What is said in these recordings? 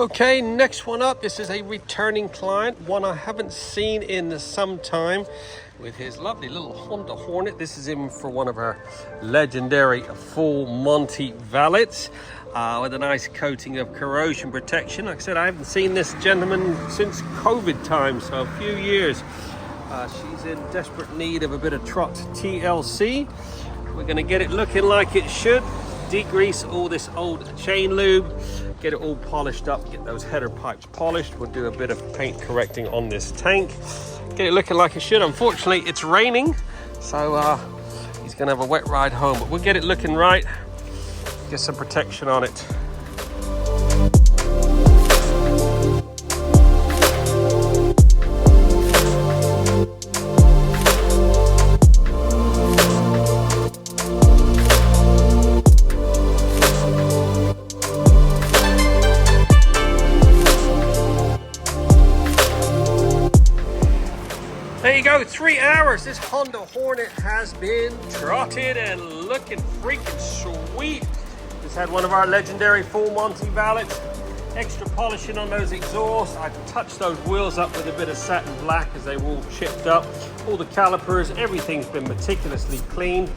Okay, next one up. This is a returning client, one I haven't seen in some time, with his lovely little Honda Hornet. This is him for one of our legendary full Monty valets with a nice coating of corrosion protection. Like I said, I haven't seen this gentleman since COVID time, so a few years. She's in desperate need of a bit of trot TLC. We're going to get it looking like it should. Degrease all this old chain lube, get it all polished up, get those header pipes polished. We'll do a bit of paint correcting on this tank, get it looking like it should. Unfortunately, it's raining, so he's gonna have a wet ride home, but we'll get it looking right, get some protection on it. There you go, 3 hours. This Honda Hornet has been trotted and looking freaking sweet. Just had one of our legendary full Monty valets. Extra polishing on those exhausts. I touched those wheels up with a bit of satin black as they were all chipped up. All the calipers, everything's been meticulously cleaned.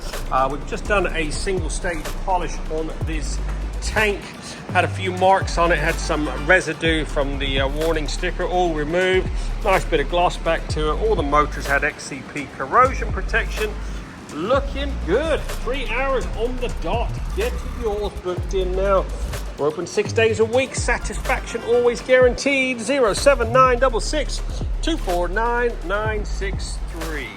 We've just done a single stage polish on this tank. Had a few marks on it, had some residue from the warning sticker, all removed. Nice bit of gloss back to it. All the motors had XCP corrosion protection. Looking good. 3 hours on the dot. Get yours booked in now. We're open 6 days a week. Satisfaction always guaranteed. 07966 249 963.